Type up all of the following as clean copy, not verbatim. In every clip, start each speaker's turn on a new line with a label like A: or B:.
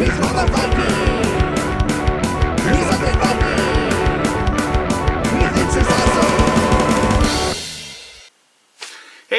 A: Hey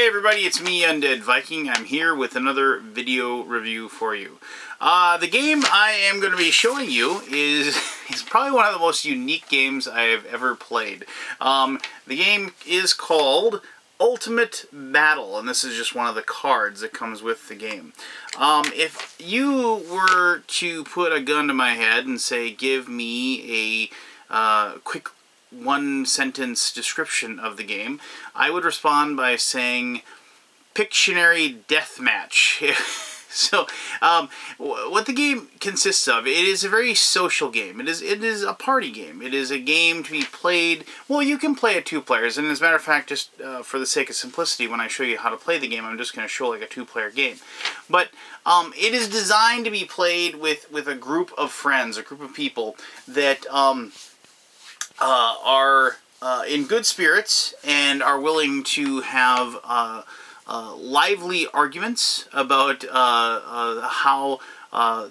A: everybody, it's me, Undead Viking. I'm here with another video review for you. The game I am going to be showing you is probably one of the most unique games I have ever played. The game is called Ultimate Battle, and this is just one of the cards that comes with the game. If you were to put a gun to my head and say, give me a quick one-sentence description of the game, I would respond by saying Pictionary Deathmatch. So, what the game consists of, it is a very social game. It is a party game. It is a game to be played, well, you can play it 2 players, and as a matter of fact, just for the sake of simplicity, when I show you how to play the game, I'm just going to show like a 2-player game. But it is designed to be played with a group of friends, a group of people that are in good spirits and are willing to have lively arguments about how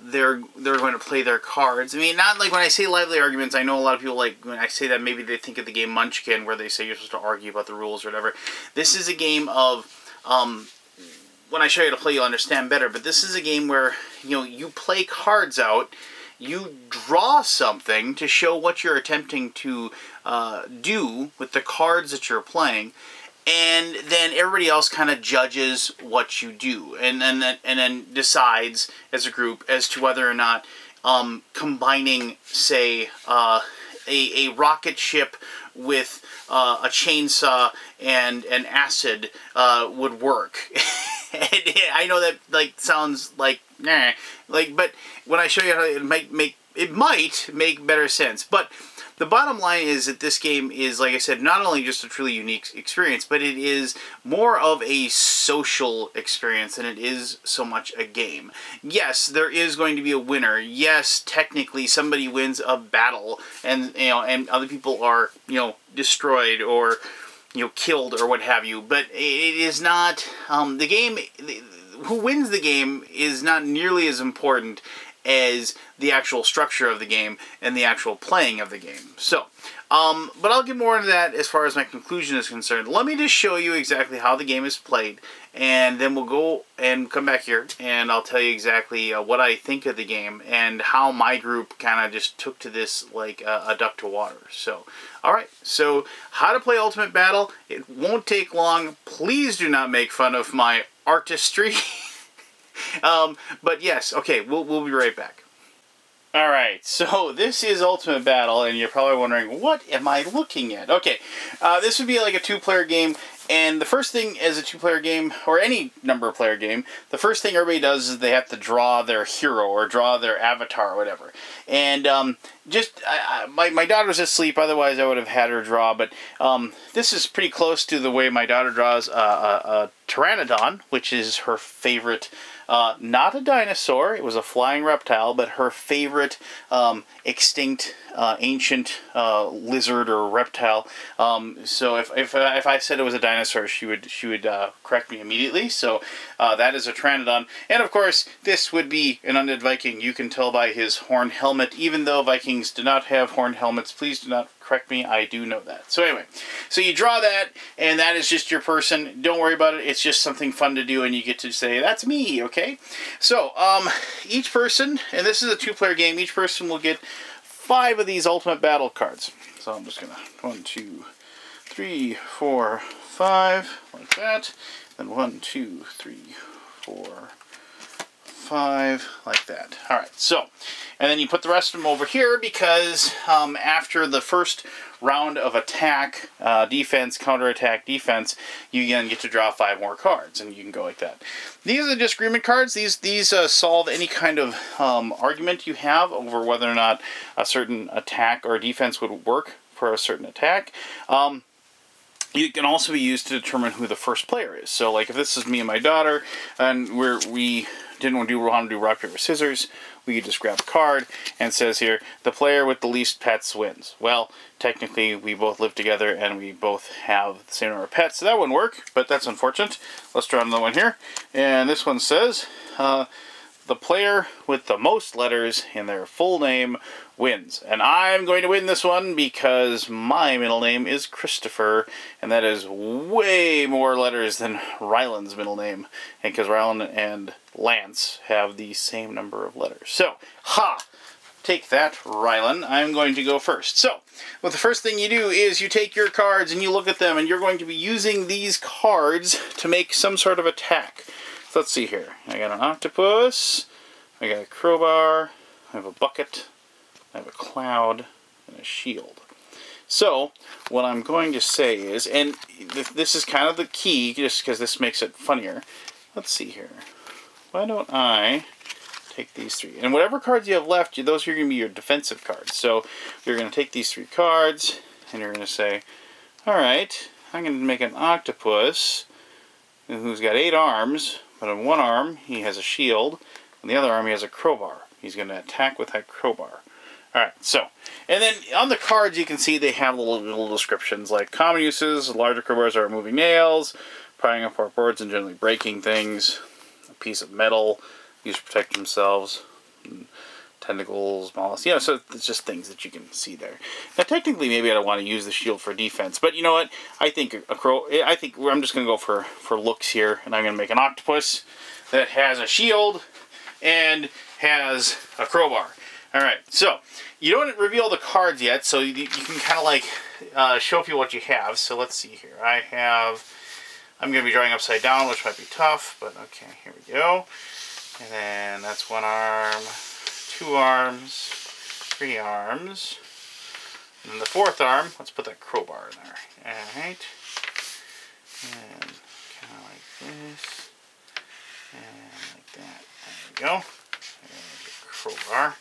A: they're going to play their cards. I mean, not like when I say lively arguments, I know a lot of people, like, when I say that, maybe they think of the game Munchkin, where they say you're supposed to argue about the rules or whatever. This is a game of, when I show you how to play, you'll understand better, but this is a game where, you know, you play cards out, you draw something to show what you're attempting to do with the cards that you're playing, and then everybody else kind of judges what you do, and then decides as a group as to whether or not combining, say, a rocket ship with a chainsaw and an acid would work. And I know that, like, sounds like nah, like, but when I show you how it might make better sense. But the bottom line is that this game is, like I said, not only just a truly unique experience, but it is more of a social experience than it is so much a game. Yes, there is going to be a winner. Yes, technically somebody wins a battle, and and other people are, destroyed or killed or what have you. But it is not the game. Who wins the game is not nearly as important as the actual structure of the game and the actual playing of the game. So, but I'll get more into that as far as my conclusion is concerned. Let me just show you exactly how the game is played, and then we'll go and come back here, and I'll tell you exactly what I think of the game and how my group kind of just took to this like a duck to water. So, alright, so how to play Ultimate Battle. It won't take long. Please do not make fun of my artistry. But yes, okay, we'll be right back. Alright, so this is Ultimate Battle, and you're probably wondering, what am I looking at? Okay, this would be like a 2-player game, and the first thing as a 2-player game, or any number of player game, the first thing everybody does is they have to draw their hero, or draw their avatar, or whatever. And my daughter's asleep, otherwise I would have had her draw, but this is pretty close to the way my daughter draws a Pteranodon, which is her favorite. Not a dinosaur, it was a flying reptile, but her favorite extinct ancient lizard or reptile. So if I said it was a dinosaur, she would correct me immediately. So that is a Pteranodon. And of course, this would be an Undead Viking. You can tell by his horn helmet. Even though Vikings do not have horn helmets, please do not correct me, I do know that. So anyway, so you draw that, and that is just your person. Don't worry about it. It's just something fun to do, and you get to say, that's me, okay? So, each person, and this is a 2-player game, each person will get 5 of these Ultimate Battle cards. So I'm just going to 1, 2, 3, 4, 5, like that. Then 1, 2, 3, 4, 5, like that. Alright, so, and then you put the rest of them over here because after the first round of attack, defense, counterattack, defense, you again get to draw 5 more cards, and you can go like that. These are the disagreement cards. These solve any kind of argument you have over whether or not a certain attack or defense would work for a certain attack. It can also be used to determine who the first player is. So, like, if this is me and my daughter, and we didn't want to do rock, paper, scissors, we could just grab a card, and it says here, the player with the least pets wins. Well, technically, we both live together, and we both have the same number of pets, so that wouldn't work, but that's unfortunate. Let's draw another one here, and this one says, the player with the most letters in their full name wins. And I'm going to win this one because my middle name is Christopher, and that is way more letters than Ryland's middle name. And because Ryland and Lance have the same number of letters. So, take that, Ryland. I'm going to go first. So, well, the first thing you do is you take your cards and you look at them, and you're going to be using these cards to make some sort of attack. So let's see here. I got an octopus, I got a crowbar, I have a bucket, I have a cloud, and a shield. So, what I'm going to say is, and this is kind of the key, just because this makes it funnier. Let's see here. Why don't I take these three? And whatever cards you have left, those are going to be your defensive cards. So, you're going to take these three cards, and you're going to say, alright, I'm going to make an octopus who's got 8 arms, but on one arm he has a shield, and the other arm he has a crowbar. He's going to attack with that crowbar. Alright, so, and then on the cards you can see they have little descriptions like common uses. Larger crowbars are removing nails, prying apart boards and generally breaking things. A piece of metal used to protect themselves. Tentacles, mollusks, you know, so it's just things that you can see there. Now, technically, maybe I don't want to use the shield for defense, but you know what? I think I'm just going to go for looks here, and I'm going to make an octopus that has a shield and has a crowbar. All right, so you don't reveal the cards yet, so you can kind of like show people what you have. So let's see here. I'm going to be drawing upside down, which might be tough, but okay, here we go. And then that's one arm, 2 arms, 3 arms, and then the 4th arm, let's put that crowbar in there. Alright, and kind of like this, and like that. There we go. And the crowbar.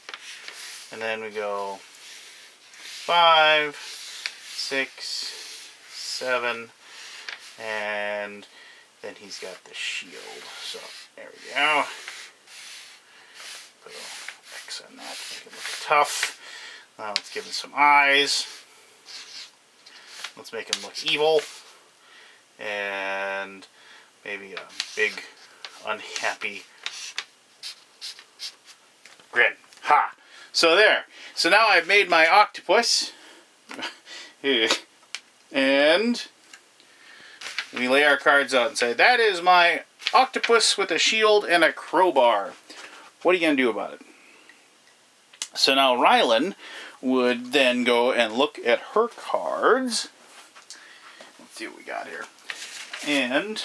A: And then we go 5, 6, 7, and then he's got the shield. So there we go. Put a little X on that to make it look tough. Now let's give him some eyes. Let's make him look evil. And maybe a big, unhappy grin. Ha! So there. So now I've made my octopus. And we lay our cards out and say, that is my octopus with a shield and a crowbar. What are you going to do about it? So now Ryland would then go and look at her cards. Let's see what we got here. And,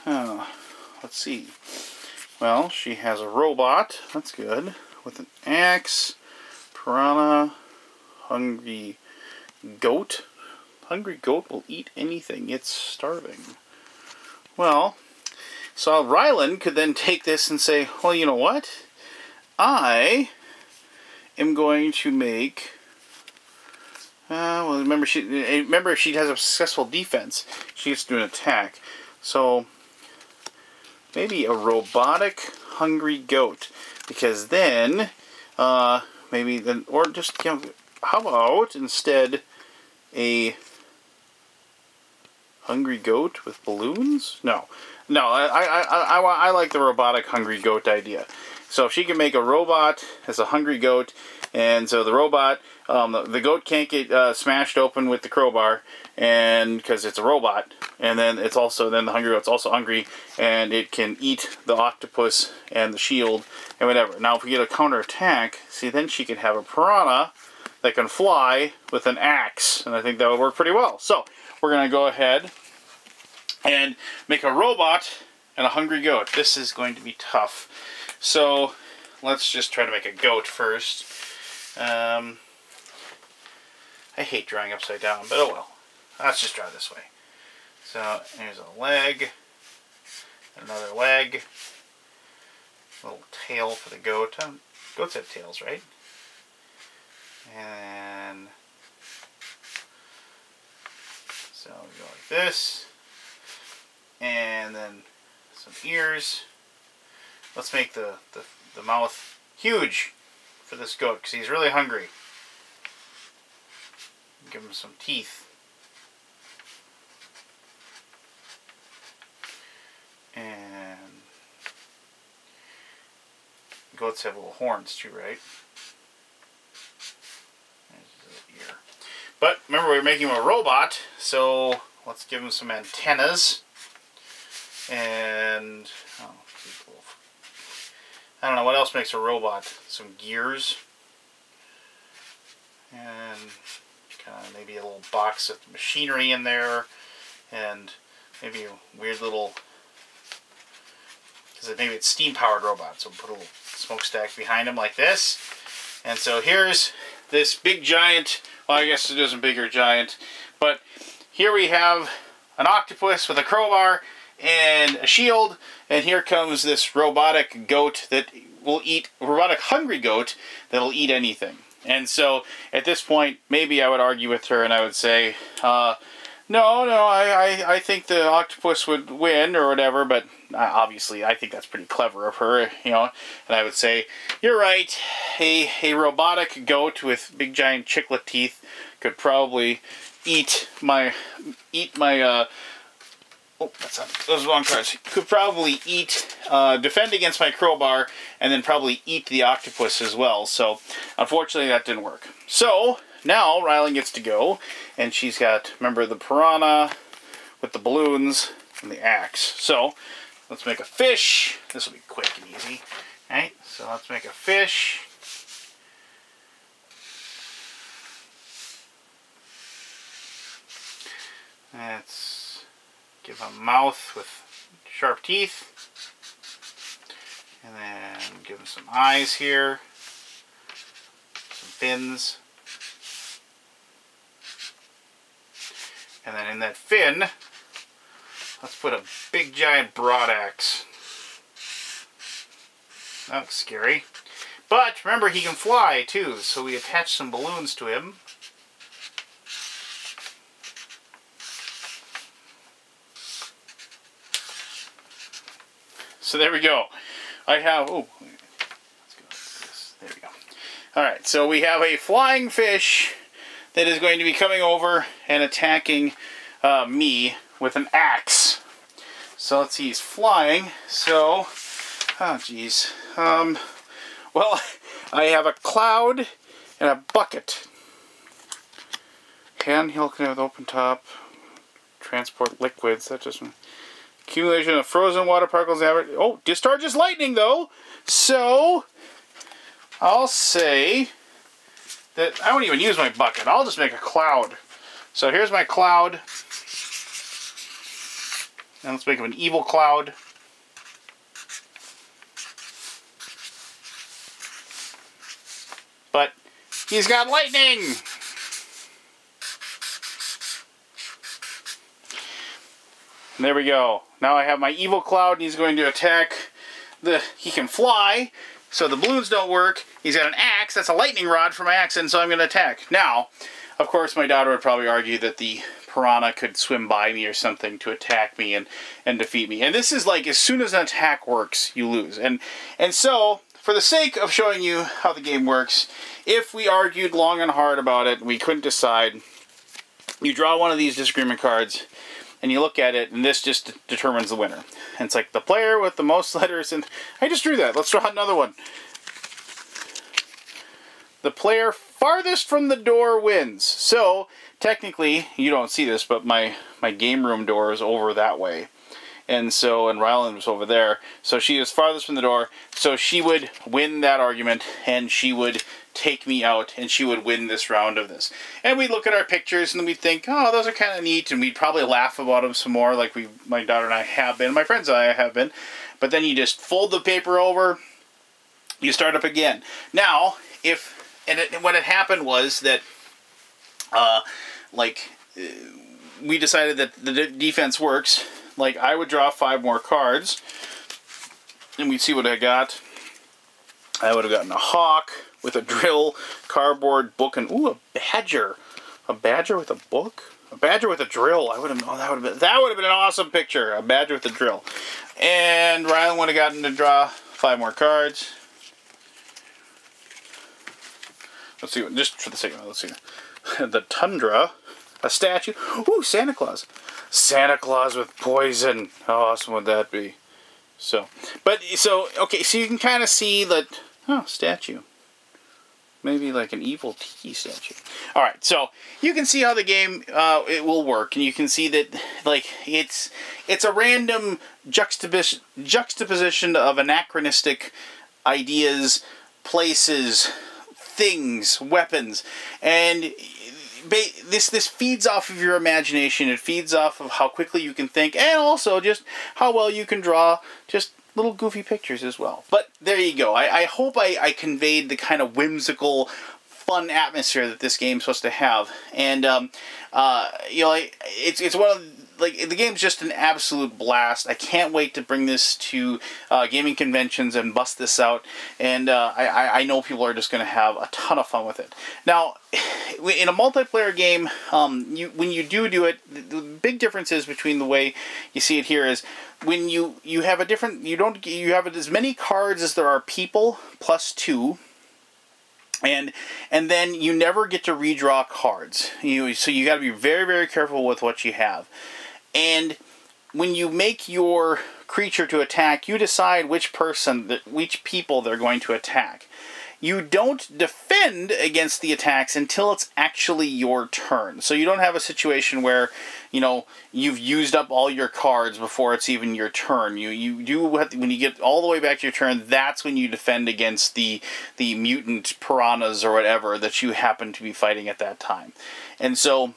A: let's see. Well, she has a robot. That's good. With an axe, piranha, hungry goat. Hungry goat will eat anything. It's starving. Well, so Ryland could then take this and say, well, you know what? I am going to make... well, remember she has a successful defense. She gets to do an attack. So, maybe a robotic hungry goat. Because then, maybe then, or just, you know, how about instead a hungry goat with balloons? No, I like the robotic hungry goat idea. So if she can make a robot as a hungry goat, and so the robot, the goat can't get smashed open with the crowbar, and because it's a robot, and then it's also the hungry goat's also hungry, and it can eat the octopus and the shield and whatever. Now if we get a counterattack, see, then she can have a piranha that can fly with an axe, and I think that would work pretty well. So we're gonna go ahead and make a robot and a hungry goat. This is going to be tough. So let's just try to make a goat first. I hate drawing upside down, but oh well. Let's just draw this way. So here's a leg, another leg, a little tail for the goat. Goats have tails, right? And so we go like this, and then some ears. Let's make the mouth huge for this goat because he's really hungry. Give him some teeth. And Goats have little horns too, right? There's his ear. But remember, we were making him a robot, so let's give him some antennas. And I don't know what else makes a robot. Some gears. And kind of maybe a little box of machinery in there. And maybe a weird little, because maybe it's steam-powered robot, so we'll put a little smokestack behind him like this. And so here's this big giant, well, I guess it isn't big or giant, but here we have an octopus with a crowbar and a shield, and here comes this robotic goat that will eat, robotic hungry goat that'll eat anything. And so at this point, maybe I would argue with her and I would say, no, I think the octopus would win or whatever, but obviously I think that's pretty clever of her, you know, and I would say, you're right, a robotic goat with big giant chiclet teeth could probably eat my, oh, that's not, those are the wrong cards. Could probably defend against my crowbar, and then probably eat the octopus as well. So, unfortunately, that didn't work. So, now Rylan gets to go, and she's got, remember, the piranha with the balloons and the axe. So, let's make a fish. This will be quick and easy. Alright, so let's make a fish. Let's give a mouth with sharp teeth. And then give him some eyes here. Some fins. And then in that fin, let's put a big giant broad axe. That looks scary. But remember, he can fly too, so we attach some balloons to him. So there we go. I have, oh, let's go like this. There we go. Alright, so we have a flying fish that is going to be coming over and attacking me with an axe. So let's see, he's flying. So, oh geez. Well, I have a cloud and a bucket. Handheld with open top. Transport liquids. That just... Accumulation of frozen water particles. Oh, discharges lightning though. So I'll say that I won't even use my bucket. I'll just make a cloud. So here's my cloud. And let's make him an evil cloud. But he's got lightning. And there we go. Now I have my evil cloud, and he's going to attack he can fly, so the balloons don't work. He's got an axe, that's a lightning rod for my axe, and so I'm going to attack. Now, of course, my daughter would probably argue that the piranha could swim by me or something to attack me and defeat me. And this is like, as soon as an attack works, you lose. And so, for the sake of showing you how the game works, if we argued long and hard about it, and we couldn't decide, you draw one of these disagreement cards, and you look at it, and this just determines the winner. And it's like the player with the most letters, and I just drew that. Let's draw another one. The player farthest from the door wins. So, technically, you don't see this, but my game room door is over that way. And so, and Rylan was over there. So she is farthest from the door. So she would win that argument, and she would take me out, and she would win this round of this. And we'd look at our pictures, and we'd think, oh, those are kind of neat, and we'd probably laugh about them some more, like my daughter and I have been, my friends and I have been. But then you just fold the paper over, you start up again. Now, what had happened was that, we decided that the defense works. Like, I would draw 5 more cards, and we'd see what I got. I would have gotten a hawk with a drill, cardboard, book, and ooh, a badger. A badger with a book? A badger with a drill. I would have. Oh, that would have been an awesome picture. A badger with a drill. And Rylan would have gotten to draw 5 more cards. Let's see. Just for the sake of it, let's see. The tundra, a statue. Ooh, Santa Claus. Santa Claus with poison. How awesome would that be? So, okay, so you can kind of see that Oh, statue. Maybe like an evil tiki statue. All right, so you can see how the game it will work, and you can see that like it's a random juxtaposition of anachronistic ideas, places, things, weapons, and this feeds off of your imagination. It feeds off of how quickly you can think, and also just how well you can draw. Just little goofy pictures as well. But there you go. I hope I conveyed the kind of whimsical, fun atmosphere that this game's supposed to have. And you know, it's one of the game's just an absolute blast. I can't wait to bring this to gaming conventions and bust this out. And I know people are just going to have a ton of fun with it. Now, in a multiplayer game, when you do it, the big difference is between the way you see it here is when you have a different, you have as many cards as there are people plus 2. And then you never get to redraw cards. So you got to be very, very careful with what you have. And when you make your creature to attack, you decide which people they're going to attack. You don't defend against the attacks until it's actually your turn. So you don't have a situation where, you know, you've used up all your cards before it's even your turn. You do when you get all the way back to your turn, that's when you defend against the mutant piranhas or whatever that you happen to be fighting at that time. And so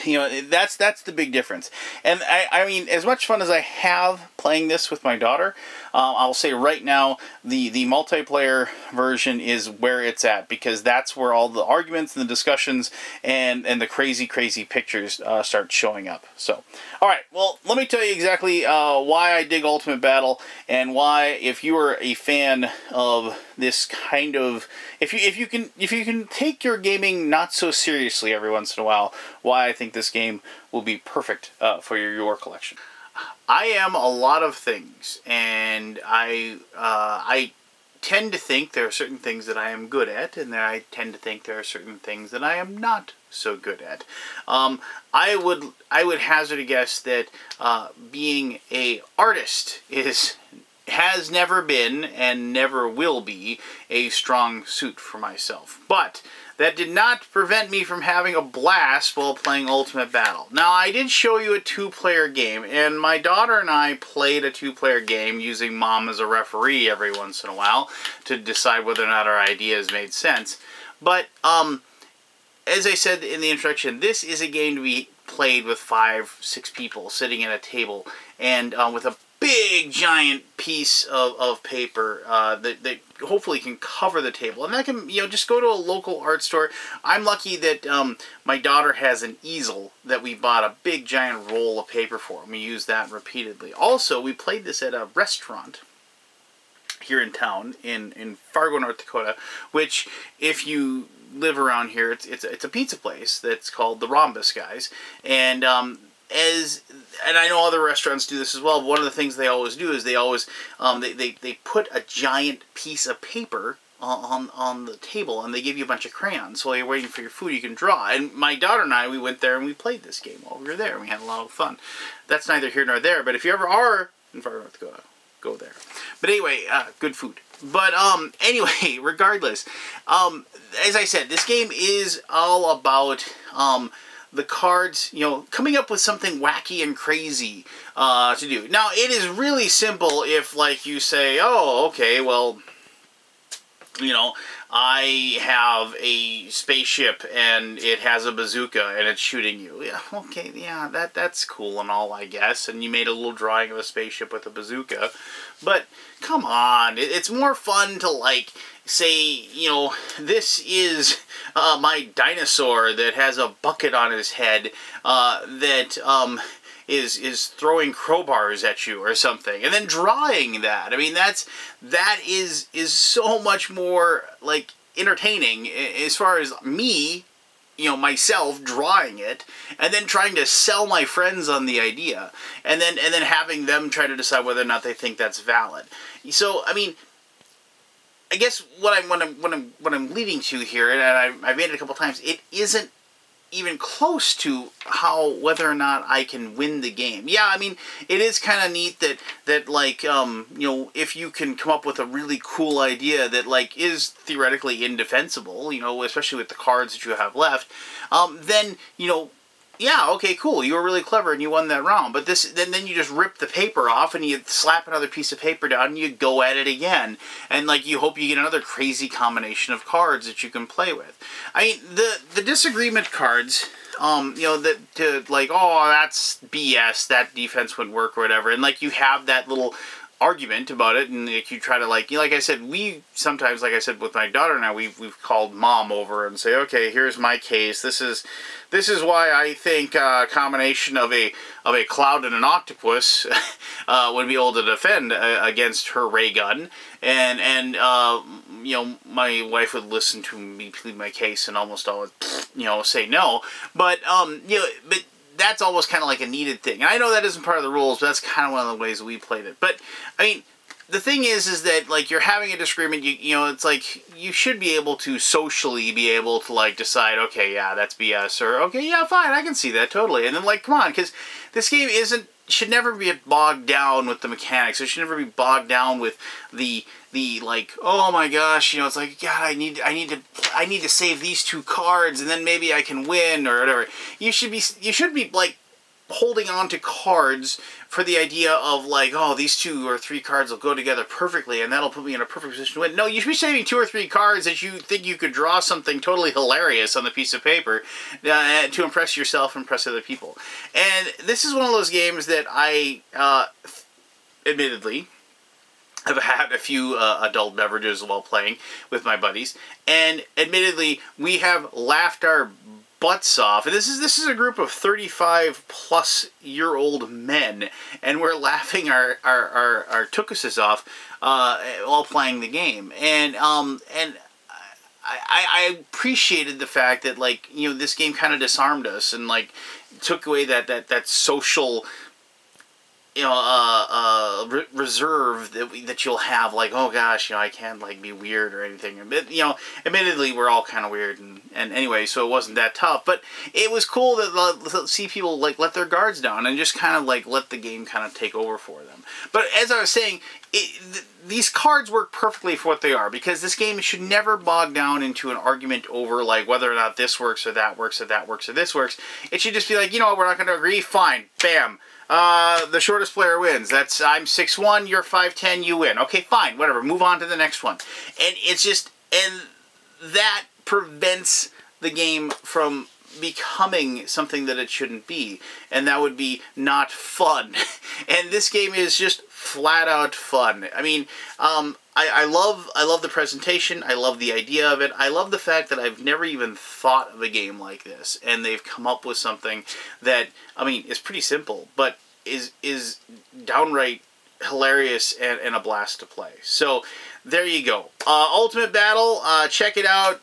A: you know, that's the big difference. And I mean, as much fun as I have playing this with my daughter, I'll say right now the multiplayer version is where it's at, because that's where all the arguments and the discussions and the crazy pictures start showing up. So, all right, well, let me tell you exactly why I dig Ultimate Battle, and why, if you are a fan of this kind of, if you can take your gaming not so seriously every once in a while, why I think this game will be perfect for your collection. I am a lot of things, and I tend to think there are certain things that I am good at, and then I tend to think there are certain things that I am not so good at. I would hazard a guess that being a artist has never been and never will be a strong suit for myself. But that did not prevent me from having a blast while playing Ultimate Battle. Now, I did show you a 2-player game, and my daughter and I played a 2-player game using Mom as a referee every once in a while to decide whether or not our ideas made sense. But, as I said in the introduction, this is a game to be played with 5-6 people sitting at a table, and with a big giant piece of paper that hopefully can cover the table, and that can, you know, just go to a local art store. I'm lucky that my daughter has an easel that we bought a big giant roll of paper for, and we use that repeatedly. Also, we played this at a restaurant here in town in Fargo, North Dakota, which, if you live around here, it's a pizza place that's called the Rhombus Guys, and I know other restaurants do this as well, but one of the things they always do is they always they put a giant piece of paper on the table, and they give you a bunch of crayons. So while you're waiting for your food, you can draw. And my daughter and I, we went there and we played this game while we were there, and we had a lot of fun. That's neither here nor there, but if you ever are in Fargo, North Dakota, go there. But anyway, good food. But anyway, regardless, as I said, this game is all about the cards, you know, coming up with something wacky and crazy to do. Now, it is really simple if, like, you say, oh, okay, well, you know, I have a spaceship and it has a bazooka and it's shooting you. Yeah, okay, yeah, that's cool and all, I guess. And you made a little drawing of a spaceship with a bazooka. But, come on, it's more fun to, like, say, you know, this is my dinosaur that has a bucket on his head that is throwing crowbars at you or something, and then drawing that. I mean, that is so much more, like, entertaining as far as me, you know, myself drawing it, and then trying to sell my friends on the idea, and then having them try to decide whether or not they think that's valid. So, I mean, I guess what I'm leading to here, and I've made it a couple times, it isn't even close to whether or not I can win the game. Yeah, I mean, it is kind of neat that like, you know, if you can come up with a really cool idea that, like, is theoretically indefensible, you know, especially with the cards that you have left, then, you know, yeah, okay, cool, you were really clever and you won that round. But then you just rip the paper off and you slap another piece of paper down and you go at it again. And, like, you hope you get another crazy combination of cards that you can play with. I mean, the disagreement cards, you know, like, oh, that's BS, that defense wouldn't work or whatever. And, like, you have that little argument about it, and like, you try to, like, you know, like I said, we sometimes, like I said, with my daughter and I, we've called mom over and say, okay, here's my case. This is why I think a combination of a cloud and an octopus would be able to defend against her ray gun, and you know, my wife would listen to me plead my case and almost always, you know, say no, but you know, but that's almost kind of like a needed thing. And I know that isn't part of the rules, but that's kind of one of the ways we played it. But, I mean, the thing is that, like, you're having a disagreement, you know, it's like, you should be able to socially be able to, like, decide, okay, yeah, that's BS, or, okay, yeah, fine, I can see that, totally. And then, like, come on, because this game should never be bogged down with the mechanics. It should never be bogged down with the like, oh my gosh, you know, it's like, God, I need to save these 2 cards and then maybe I can win or whatever. You should be like holding on to cards for the idea of, like, oh, these 2 or 3 cards will go together perfectly and that'll put me in a perfect position to win. No, you should be saving 2 or 3 cards that you think you could draw something totally hilarious on the piece of paper to impress yourself and impress other people. And this is one of those games that I, admittedly, I've had a few adult beverages while playing with my buddies, and admittedly, we have laughed our butts off. And this is a group of 35-plus-year-old men, and we're laughing our tuchuses off while playing the game. And I appreciated the fact that, like, you know, this game kind of disarmed us and, like, took away that social, you know, reserve that you'll have, like, oh gosh, you know, I can't, like, be weird or anything. You know, admittedly, we're all kind of weird, and anyway, so it wasn't that tough. But it was cool to see people, like, let their guards down and just kind of, like, let the game kind of take over for them. But as I was saying, these cards work perfectly for what they are, because this game should never bog down into an argument over, like, whether or not this works or that works or that works or this works. It should just be like, you know what, we're not going to agree, fine, bam. The shortest player wins. That's, I'm 6'1", you're 5'10", you win. Okay, fine, whatever, move on to the next one. And it's just, and that prevents the game from becoming something that it shouldn't be, and that would be not fun. And this game is just flat out fun. I mean, I love the presentation. I love the idea of it. I love the fact that I've never even thought of a game like this, and they've come up with something that, I mean, is pretty simple, but is downright hilarious and a blast to play. So there you go. Ultimate Battle, check it out.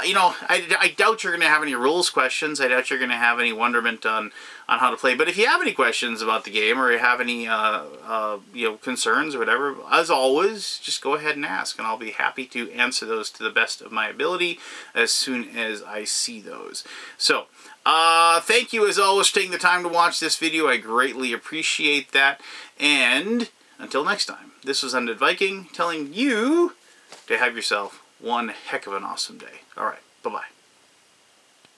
A: You know, I doubt you're going to have any rules questions. I doubt you're going to have any wonderment on how to play. But if you have any questions about the game, or you have any you know, concerns or whatever, as always, just go ahead and ask, and I'll be happy to answer those to the best of my ability as soon as I see those. So, thank you as always for taking the time to watch this video. I greatly appreciate that. And until next time, this was Undead Viking telling you to have yourself one heck of an awesome day. All right, bye-bye.